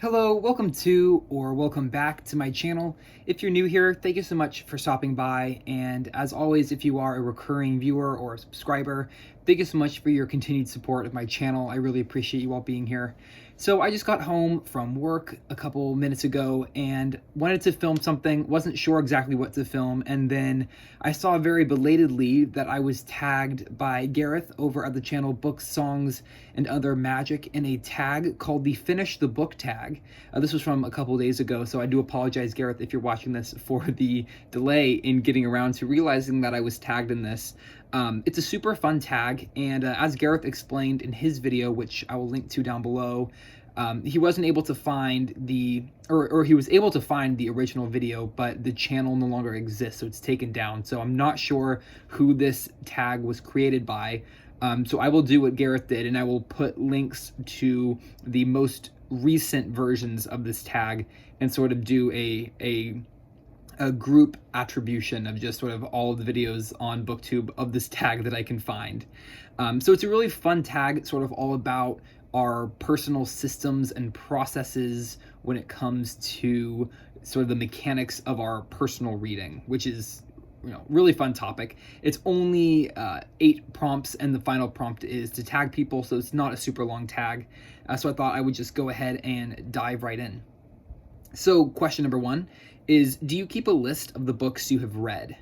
Hello, welcome to or welcome back to my channel. If you're new here, thank you so much for stopping by. And as always, if you are a recurring viewer or a subscriber, thank you so much for your continued support of my channel. I really appreciate you all being here. So I just got home from work a couple minutes ago and wanted to film something, wasn't sure exactly what to film, and then I saw very belatedly that I was tagged by Gareth over at the channel Books, Songs, and Other Magic in a tag called the Finish the Book tag. This was from a couple days ago, so I do apologize, Gareth, if you're watching this, for the delay in getting around to realizing that I was tagged in this. It's a super fun tag, and as Gareth explained in his video, which I will link to down below, he wasn't able to find or he was able to find the original video, but the channel no longer exists, so it's taken down. So I'm not sure who this tag was created by. So I will do what Gareth did, and I will put links to the most recent versions of this tag and sort of do a group attribution of just sort of all of the videos on booktube of this tag that I can find. So it's a really fun tag, sort of all about our personal systems and processes when it comes to sort of the mechanics of our personal reading, which is really fun topic. It's only 8 prompts, and the final prompt is to tag people, so it's not a super long tag. So I thought I would just go ahead and dive right in. So question number 1 is, do you keep a list of the books you have read?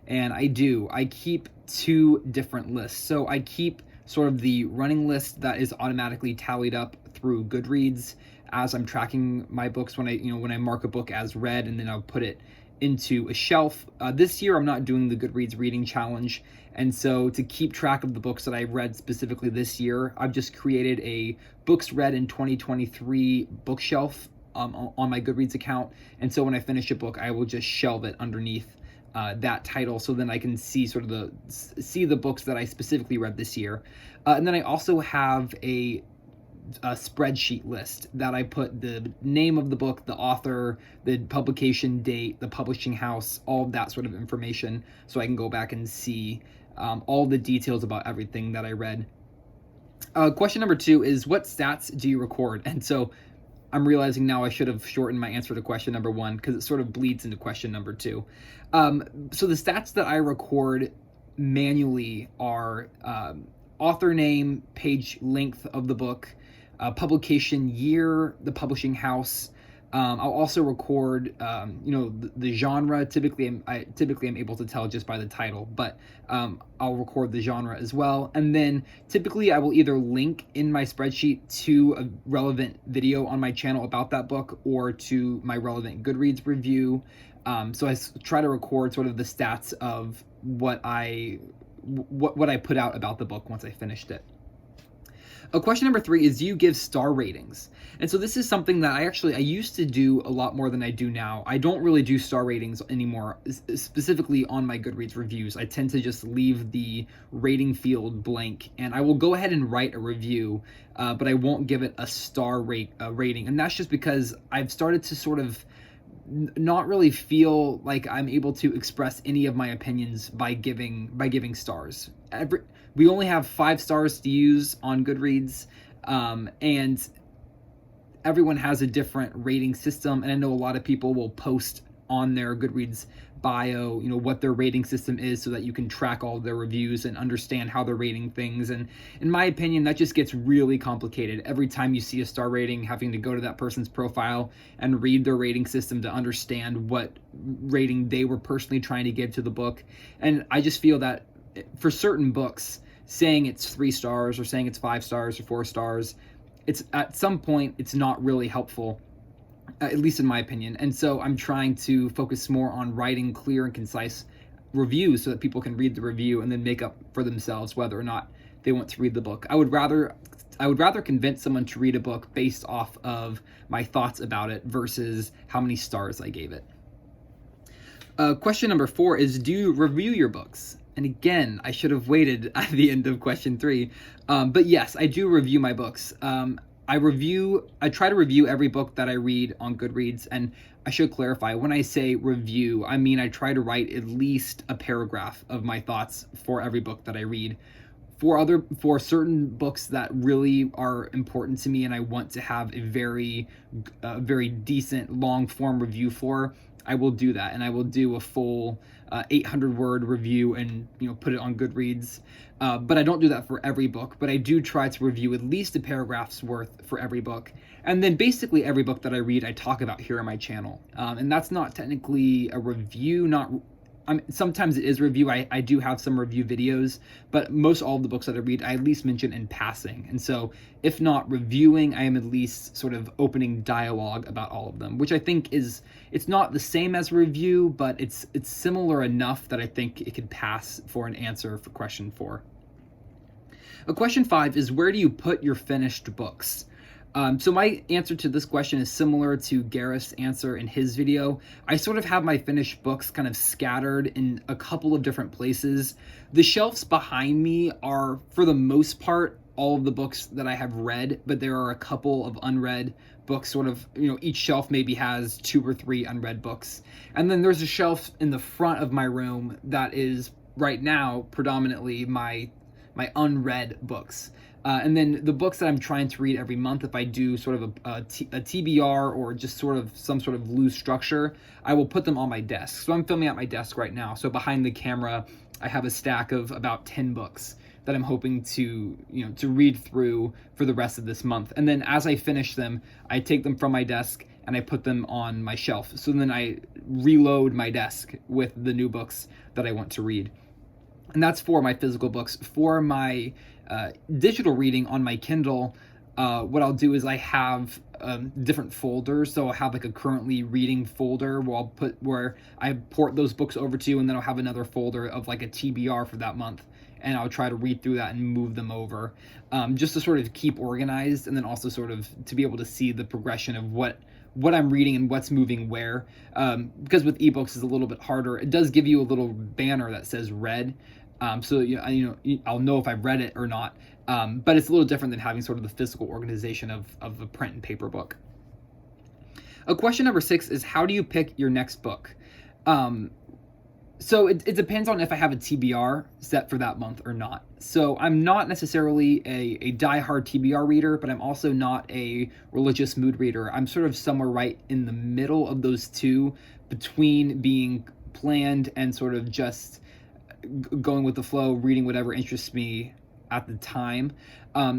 And I do. I keep 2 different lists. So I keep sort of the running list that is automatically tallied up through Goodreads as I'm tracking my books when I mark a book as read, and then I'll put it into a shelf. This year I'm not doing the Goodreads reading challenge, and so to keep track of the books that I've read specifically this year, I've just created a books read in 2023 bookshelf on my Goodreads account. And so when I finish a book, I will just shelve it underneath that title, so then I can see sort of the books that I specifically read this year. And then I also have a spreadsheet list that I put the name of the book, the author, the publication date, the publishing house, all of that sort of information, so I can go back and see all the details about everything that I read. Question number 2 is, what stats do you record? And so I'm realizing now I should have shortened my answer to question number 1 because it sort of bleeds into question number 2. So the stats that I record manually are author name, page length of the book, publication year, the publishing house. I'll also record, the genre. Typically I'm able to tell just by the title, but I'll record the genre as well. And then typically I will either link in my spreadsheet to a relevant video on my channel about that book, or to my relevant Goodreads review. So I try to record sort of the stats of what I put out about the book once I finished it. Question number 3 is, do you give star ratings? And so this is something that I used to do a lot more than I do now. I don't really do star ratings anymore, specifically on my Goodreads reviews. I tend to just leave the rating field blank, and I will go ahead and write a review, but I won't give it a star rating. And that's just because I've started to sort of not really feel like I'm able to express any of my opinions by giving stars. We only have 5 stars to use on Goodreads, and everyone has a different rating system. And I know a lot of people will post on their Goodreads bio, what their rating system is, so that you can track all their reviews and understand how they're rating things. And in my opinion, that just gets really complicated. Every time you see a star rating, having to go to that person's profile and read their rating system to understand what rating they were personally trying to give to the book. And I just feel that for certain books, saying it's 3 stars or saying it's 5 stars or 4 stars, it's at some point it's not really helpful, at least in my opinion. And so I'm trying to focus more on writing clear and concise reviews so that people can read the review and then make up for themselves whether or not they want to read the book. I would rather convince someone to read a book based off of my thoughts about it versus how many stars I gave it. Question number 4 is, do you review your books? And again, I should have waited at the end of question 3. But yes, I do review my books. I try to review every book that I read on Goodreads, and I should clarify, when I say review, I mean I try to write at least a paragraph of my thoughts for every book that I read. For certain books that really are important to me and I want to have a very decent long form review for, I will do that, and I will do a full 800 word review and put it on Goodreads. But I don't do that for every book, but I do try to review at least a paragraph's worth for every book. And then basically every book that I read, I talk about here on my channel. And that's not technically a review, sometimes it is review. I do have some review videos, but most all of the books that I read, I at least mention in passing. And so if not reviewing, I am at least sort of opening dialogue about all of them, which I think it's not the same as review, but it's similar enough that I think it could pass for an answer for question 4. Question 5 is, where do you put your finished books? So my answer to this question is similar to Gareth's answer in his video. I sort of have my finished books kind of scattered in a couple of different places. The shelves behind me are, for the most part, all of the books that I have read, but there are a couple of unread books, sort of, each shelf maybe has 2 or 3 unread books. And then there's a shelf in the front of my room that is right now predominantly my unread books. And then the books that I'm trying to read every month, if I do sort of a TBR or just sort of some sort of loose structure, I will put them on my desk. So I'm filming at my desk right now. So behind the camera, I have a stack of about 10 books that I'm hoping to read through for the rest of this month. And then as I finish them, I take them from my desk and I put them on my shelf. So then I reload my desk with the new books that I want to read. And that's for my physical books. For my digital reading on my Kindle, what I'll do is I have different folders. So I'll have like a currently reading folder where I port those books over to, and then I'll have another folder of like a TBR for that month. And I'll try to read through that and move them over, just to sort of keep organized, and then also sort of to be able to see the progression of what I'm reading and what's moving where. Because with ebooks it's a little bit harder. It does give you a little banner that says read. So I'll know if I've read it or not, but it's a little different than having sort of the physical organization of a print and paper book. Question number 6 is, how do you pick your next book? So it depends on if I have a TBR set for that month or not. So I'm not necessarily a diehard TBR reader, but I'm also not a religious mood reader. I'm sort of somewhere right in the middle of those two, between being planned and sort of just going with the flow, reading whatever interests me at the time.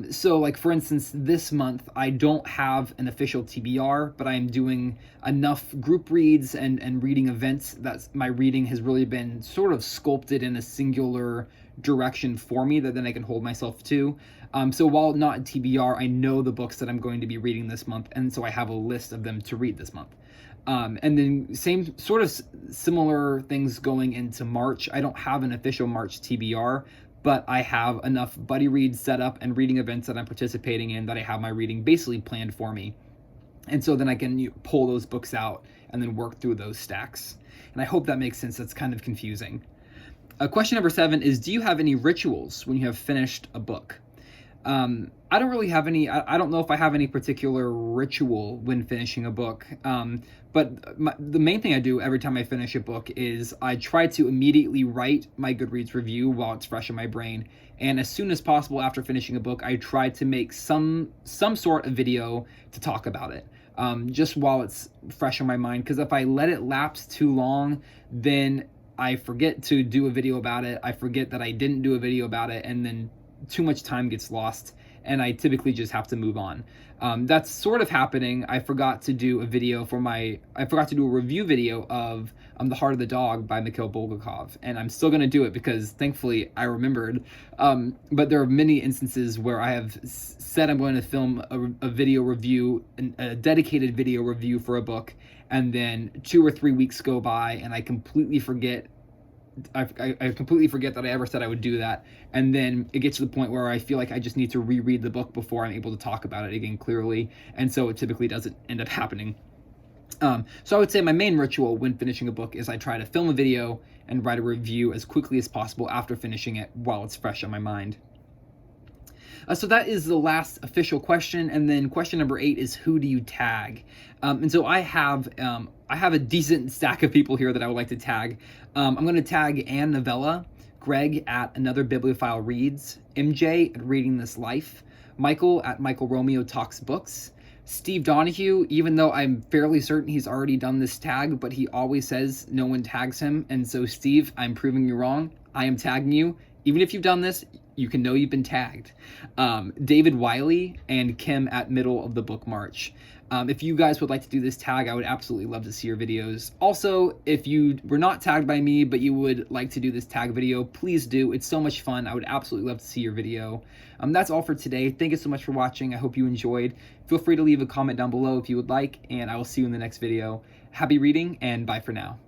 So like for instance, this month I don't have an official TBR, but I'm doing enough group reads and reading events that my reading has really been sort of sculpted in a singular direction for me that then I can hold myself to. So while not a TBR, I know the books that I'm going to be reading this month, and so I have a list of them to read this month. And then same sort of similar things going into March. I don't have an official March TBR, but I have enough buddy reads set up and reading events that I'm participating in that I have my reading basically planned for me. And so then I can pull those books out and then work through those stacks. And I hope that makes sense. That's kind of confusing. Question number 7 is, do you have any rituals when you have finished a book? I don't really have any. I don't know if I have any particular ritual when finishing a book. But the main thing I do every time I finish a book is I try to immediately write my Goodreads review while it's fresh in my brain. And as soon as possible after finishing a book, I try to make some sort of video to talk about it, just while it's fresh in my mind. Because if I let it lapse too long, then I forget to do a video about it. I forget that I didn't do a video about it, and then too much time gets lost, and I typically just have to move on. That's sort of happening. I forgot to do a review video of The Heart of the Dog by Mikhail Bulgakov, and I'm still going to do it because thankfully I remembered. But there are many instances where I have said I'm going to film a video review, a dedicated video review for a book, and then 2 or 3 weeks go by and I completely forget I completely forget that I ever said I would do that, and then it gets to the point where I feel like I just need to reread the book before I'm able to talk about it again clearly, and so it typically doesn't end up happening. So I would say my main ritual when finishing a book is I try to film a video and write a review as quickly as possible after finishing it while it's fresh on my mind. So that is the last official question, and then question number 8 is, who do you tag? And so I have a decent stack of people here that I would like to tag. I'm going to tag Ann Novella Greg at Another Bibliophile Reads, MJ at Reading This Life, Michael at Michael Romeo Talks Books, Steve Donahue, even though I'm fairly certain he's already done this tag, but he always says no one tags him. And so, Steve, I'm proving you wrong. I am tagging you. Even if you've done this, you can know you've been tagged. David Wiley and Kim at Middle of the Book March. If you guys would like to do this tag, I would absolutely love to see your videos. Also, if you were not tagged by me, but you would like to do this tag video, please do. It's so much fun. I would absolutely love to see your video. That's all for today. Thank you so much for watching. I hope you enjoyed. Feel free to leave a comment down below if you would like, and I will see you in the next video. Happy reading, and bye for now.